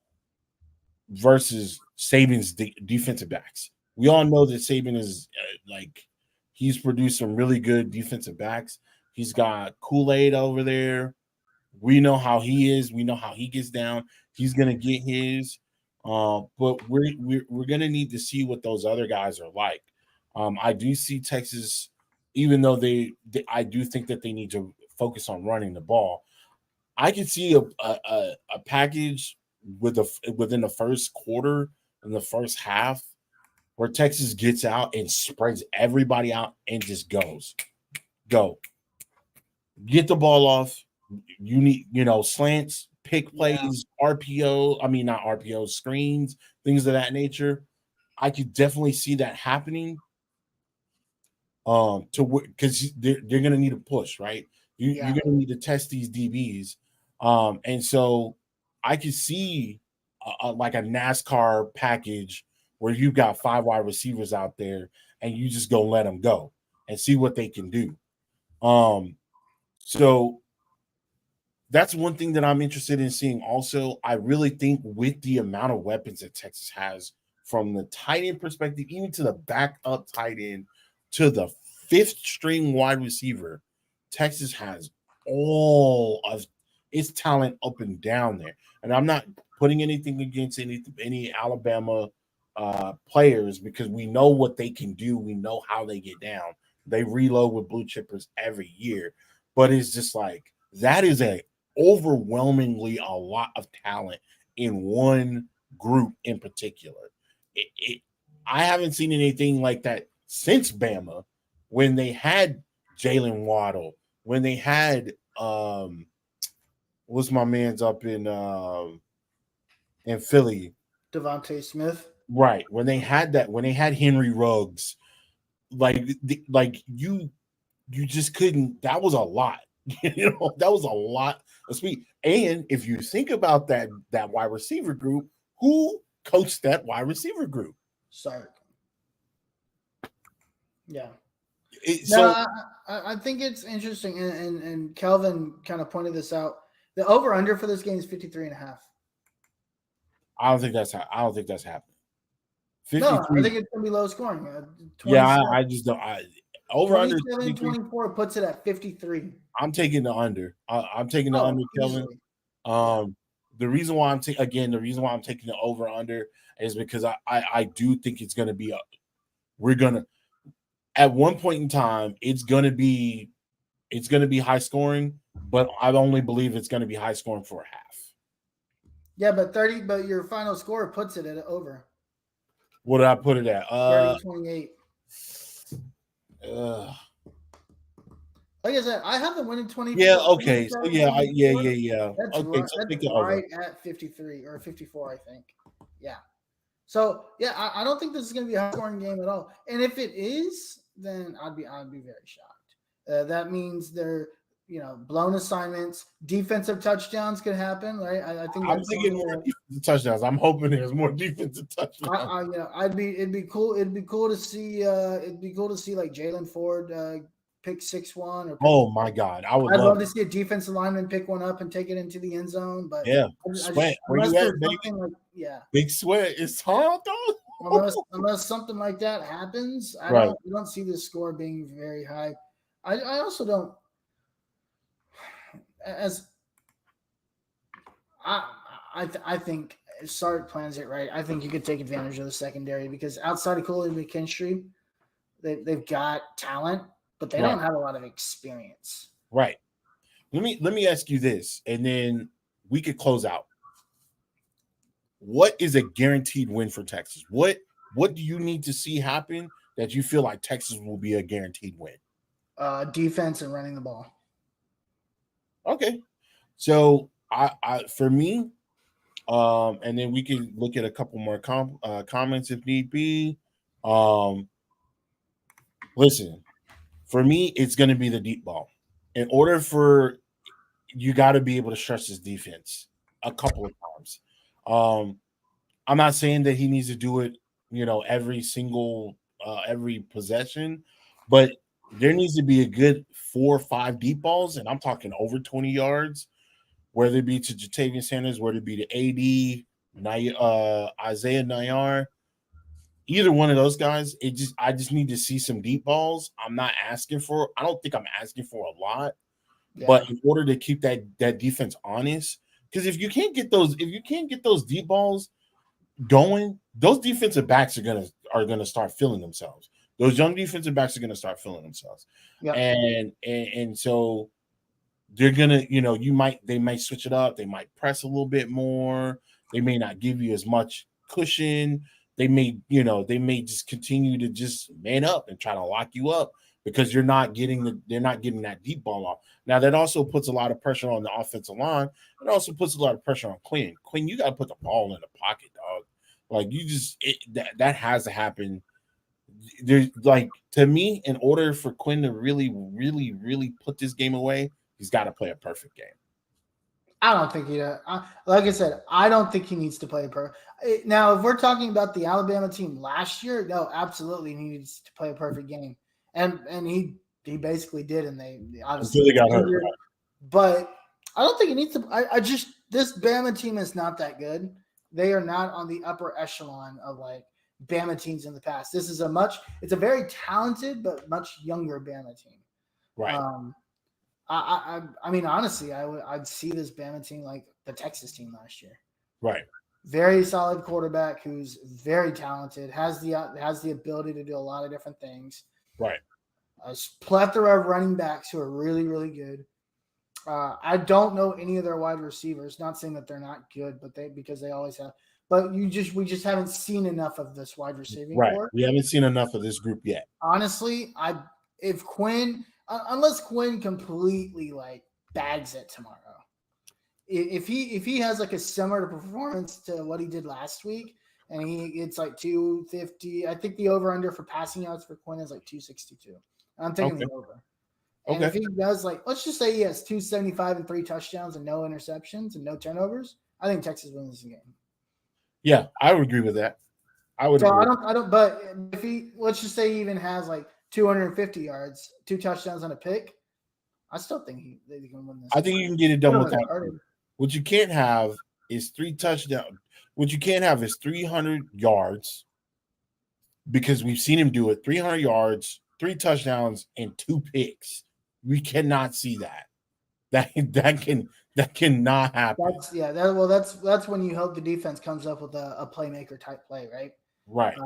Saban's defensive backs. We all know that Saban is like he's produced some really good defensive backs. He's got Kool-Aid over there. We know how he is. We know how he gets down. He's gonna get his. But we're gonna need to see what those other guys are like. I do see Texas, even though I do think that they need to focus on running the ball. I can see a package within the first quarter in the first half where Texas gets out and spreads everybody out and just go get the ball off. You need, slants, pick Yeah. plays, RPO. I mean, not RPO, screens, things of that nature. I could definitely see that happening. To because they're gonna need a push, right? You're Yeah. gonna need to test these DBs. And so I could see like a NASCAR package where you've got five wide receivers out there and you just go let them go and see what they can do. So that's one thing that I'm interested in seeing. Also, I really think with the amount of weapons that Texas has, from the tight end perspective, even to the backup tight end, to the fifth string wide receiver, Texas has all of its talent up and down there. And I'm not putting anything against any Alabama players because we know what they can do. We know how they get down. They reload with blue chippers every year, but it's just like that is a overwhelmingly a lot of talent in one group in particular. I haven't seen anything like that since Bama when they had Jalen Waddle, when they had what's my man's up in Philly, Devontae Smith. right? When they had that, when they had Henry Ruggs, like you just couldn't. That was a lot. That was a lot of speed. And if you think about that wide receiver group, who coached that wide receiver group? Sark. Yeah. No, So I think it's interesting, and Kelvin kind of pointed this out. The over under for this game is 53 and a half. I don't think that's happening. No, I 53. think it's going to be low scoring. Yeah, 27, I just don't. Over under 27 53. 24 puts it at 53. I'm taking the under. I'm taking the Oh, under, Kelvin. easily. Yeah. The reason why I'm taking the over under is because I do think it's going to be we're gonna at one point in time it's gonna be high scoring, but I only believe it's gonna be high scoring for a half. Yeah, but your final score puts it at over. What did I put it at? 30-28. Uh Like I said, I have them winning 24. yeah, okay. So 27, yeah, 24. yeah. That's Okay, right. so That's take it over. right at 53 or 54, I think. Yeah. So yeah, I don't think this is going to be a high scoring game at all. And if it is, then I'd be very shocked. That means blown assignments, defensive touchdowns could happen, right? I think I'm thinking more defensive touchdowns. I'm hoping there's more defensive touchdowns. It'd be cool. It'd be cool to see. Like Jalen Ford pick 6-1 or. Oh my God, I'd love to see a defensive lineman pick one up and take it into the end zone. But yeah, Sweat. Where you at, baby? Big Sweat. It's hard though. unless something like that happens, I don't see the score being very high. I also don't. I think if Sark plans it right, I think you could take advantage of the secondary because outside of Coley McKinstry, they've got talent, but they don't have a lot of experience. Right. Let me ask you this, and then we could close out. What is a guaranteed win for Texas? What do you need to see happen that you feel like Texas will be a guaranteed win? Defense and running the ball. Okay. So I for me, and then we can look at a couple more comments if need be. Listen, for me, it's going to be the deep ball. In order for you got to be able to stretch this defense a couple of times. I'm not saying that he needs to do it, every single every possession, but there needs to be a good 4 or 5 deep balls, and I'm talking over 20 yards, whether it be to Jatavian Sanders, whether it be to AD, Isaiah Nayar, either one of those guys. I just need to see some deep balls. I don't think I'm asking for a lot, but in order to keep that defense honest, because if you can't get those deep balls going, those defensive backs are gonna start feeling themselves. Those young defensive backs are gonna start feeling themselves, and so they're gonna, they might switch it up. They might press a little bit more. They may not give you as much cushion. They may just continue to just man up and try to lock you up because they're not getting that deep ball off. Now that also puts a lot of pressure on the offensive line. It also puts a lot of pressure on Quinn. Quinn, you got to put the ball in the pocket, dog. Like that has to happen. There's to me, in order for Quinn to really, really, really put this game away, he's got to play a perfect game. I don't think he does. Like I said, I don't think he needs to play perfect. Now, if we're talking about the Alabama team last year, no, absolutely he needs to play a perfect game, and he basically did, and they obviously until they got hurt. Right. But I don't think he needs to. This Bama team is not that good. They are not on the upper echelon of Bama teams in the past. This is it's a very talented but much younger Bama team. Right. I mean, honestly, I'd see this Bama team like the Texas team last year. Right. Very solid quarterback who's very talented, has the ability to do a lot of different things. Right. A plethora of running backs who are really, really good. I don't know any of their wide receivers. Not saying that they're not good, but because they always have. But we just haven't seen enough of this wide receiving core. We haven't seen enough of this group yet. Honestly, if Quinn. Unless Quinn completely bags it tomorrow, if he has a similar performance to what he did last week, and it's 250, I think the over under for passing yards for Quinn is 262. I'm taking the over. And if he does let's just say he has 275 and 3 touchdowns and no interceptions and no turnovers, I think Texas wins the game. Yeah, I would agree with that. I would. So agree. I don't. But if let's just say he even has 250 yards, 2 touchdowns on a pick, I still think they can win this. I think you can get it done with that. What you can't have is 3 touchdowns. What you can't have is 300 yards, because we've seen him do it. 300 yards, 3 touchdowns, and 2 picks. We cannot see that. That cannot happen. That's when you hope the defense comes up with a playmaker type play, right? Right.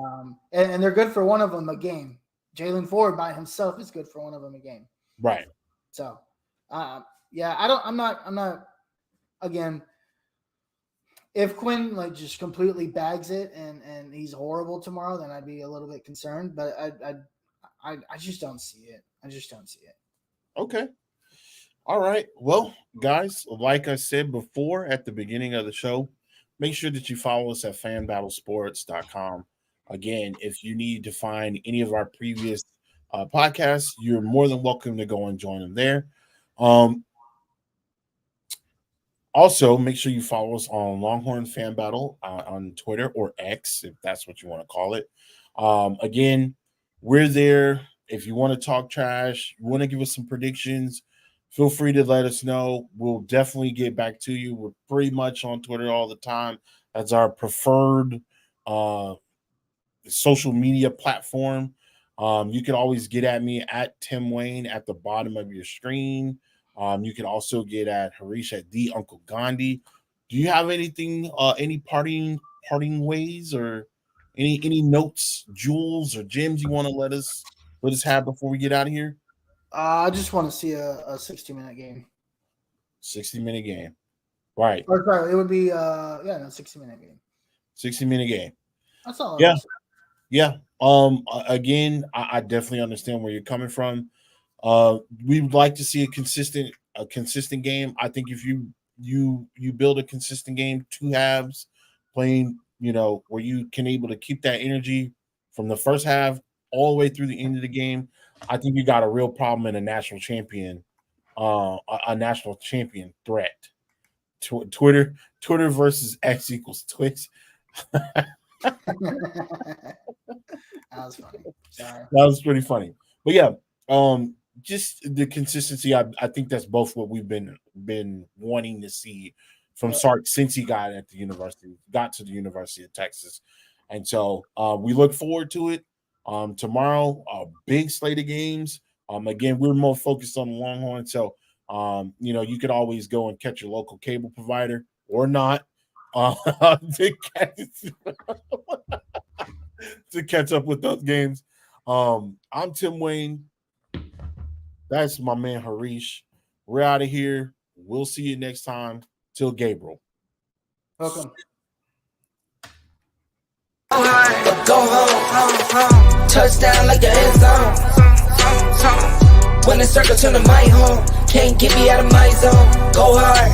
And they're good for one of them a game. Jalen Ford by himself is good for one of them a game. Right. So, I'm not, again, if Quinn just completely bags it and he's horrible tomorrow, then I'd be a little bit concerned, but I just don't see it. Okay. All right. Well, guys, like I said before at the beginning of the show, make sure that you follow us at fanbattlesports.com. Again, if you need to find any of our previous podcasts, you're more than welcome to go and join them there. Also, make sure you follow us on Longhorn Fan Battle on Twitter or X, if that's what you want to call it. Again, we're there. If you want to talk trash, you want to give us some predictions, feel free to let us know. We'll definitely get back to you. We're pretty much on Twitter all the time. That's our preferred social media platform. You can always get at me at Tim Wayne at the bottom of your screen. You can also get at Harish at the Uncle Gandhi. Do you have anything, any parting ways or any notes, jewels, or gems you want to let us have before we get out of here? I just want to see a 60-minute game. 60-minute game, right? Or sorry, it would be a 60-minute game. 60-minute game. That's all. Yeah. Again, I definitely understand where you're coming from. We would like to see a consistent game. I think if you build a consistent game, 2 halves, playing, where you can able to keep that energy from the first half all the way through the end of the game, I think you got a real problem in a national champion, a national champion threat. Twitter versus X equals Twix. That was funny. Sorry. That was pretty funny. But yeah, just the consistency. I think that's both what we've been wanting to see from Sark since he got to the University of Texas. And so we look forward to it. Tomorrow, a big slate of games. Again, we're more focused on the Longhorn. So you could always go and catch your local cable provider or not to catch up with those games. I'm Tim Wayne. That's my man Harish. We're out of here. We'll see you next time. Till Gabriel. Welcome. Go home. Touchdown like the end zone. When the circle turn to my home, can't get me out of my zone. Go hard.